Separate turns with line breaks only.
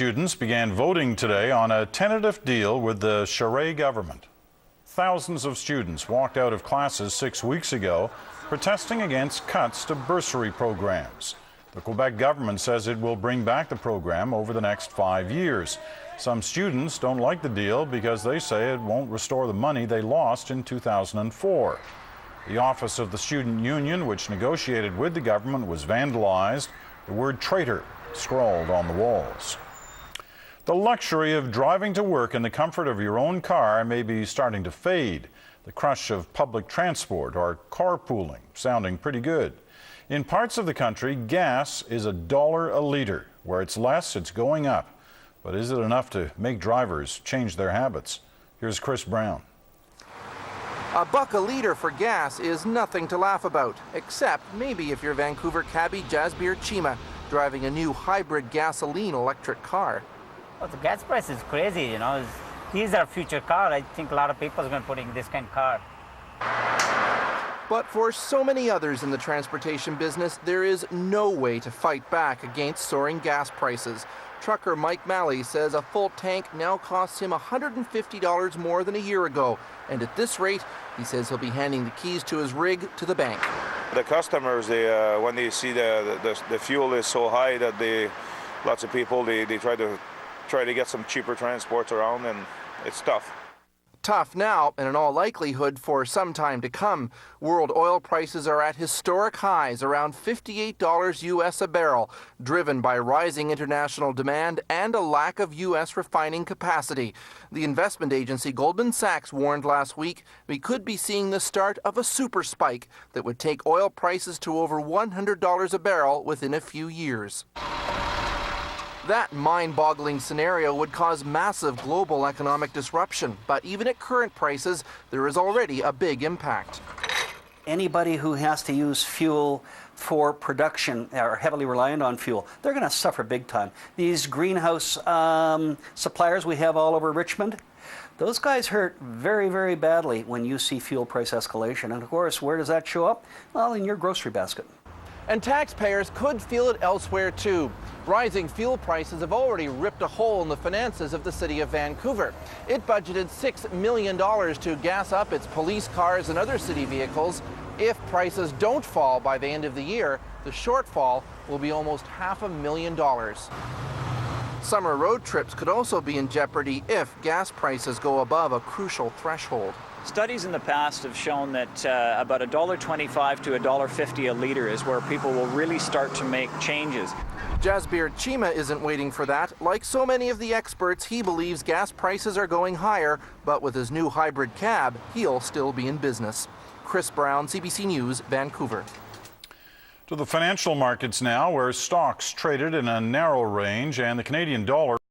students began voting today on a tentative deal with the Charest government. Thousands of students walked out of classes 6 weeks ago, protesting against cuts to bursary programs. The Quebec government says it will bring back the program over the next 5 years. Some students don't like the deal because they say it won't restore the money they lost in 2004. The office of the Student Union, which negotiated with the government, was vandalized. The word traitor scrawled on the walls. The luxury of driving to work in the comfort of your own car may be starting to fade. The crush of public transport or carpooling sounding pretty good. In parts of the country, gas is $1 a litre. Where it's less, it's going up. But is it enough to make drivers change their habits? Here's Chris Brown.
$1 a litre for gas is nothing to laugh about, except maybe if you're Vancouver cabbie Jasbir Chima, driving a new hybrid gasoline-electric car.
Well, the gas price is crazy, you know. These are future car. I think a lot of people are going to put in this kind of car.
But for so many others in the transportation business, there is no way to fight back against soaring gas prices. Trucker Maille says a full tank now costs him $150 more than a year ago. And at this rate, he says he'll be handing the keys to his rig to the bank.
The customers, when they see the fuel is so high that lots of people, they try to get some cheaper transports around, and it's tough.
Tough now, and in all likelihood for some time to come. World oil prices are at historic highs, around $58 US a barrel, driven by rising international demand and a lack of US refining capacity. The investment agency Goldman Sachs warned last week we could be seeing the start of a super spike that would take oil prices to over $100 a barrel within a few years. That mind-boggling scenario would cause massive global economic disruption, but even at current prices, there is already a big impact.
Anybody who has to use fuel for production or heavily reliant on fuel, they're going to suffer big time. These greenhouse suppliers we have all over Richmond, those guys hurt very, very badly when you see fuel price escalation. And of course, where does that show up? Well, in your grocery basket.
And taxpayers could feel it elsewhere too. Rising fuel prices have already ripped a hole in the finances of the city of Vancouver. It budgeted $6 million to gas up its police cars and other city vehicles. If prices don't fall by the end of the year, the shortfall will be almost $500,000. Summer road trips could also be in jeopardy if gas prices go above a crucial threshold.
Studies in the past have shown that about $1.25 to $1.50 a litre is where people will really start to make changes.
Jasbir Chima isn't waiting for that. Like so many of the experts, he believes gas prices are going higher, but with his new hybrid cab, he'll still be in business. Chris Brown, CBC News, Vancouver.
To the financial markets now, where stocks traded in a narrow range and the Canadian dollar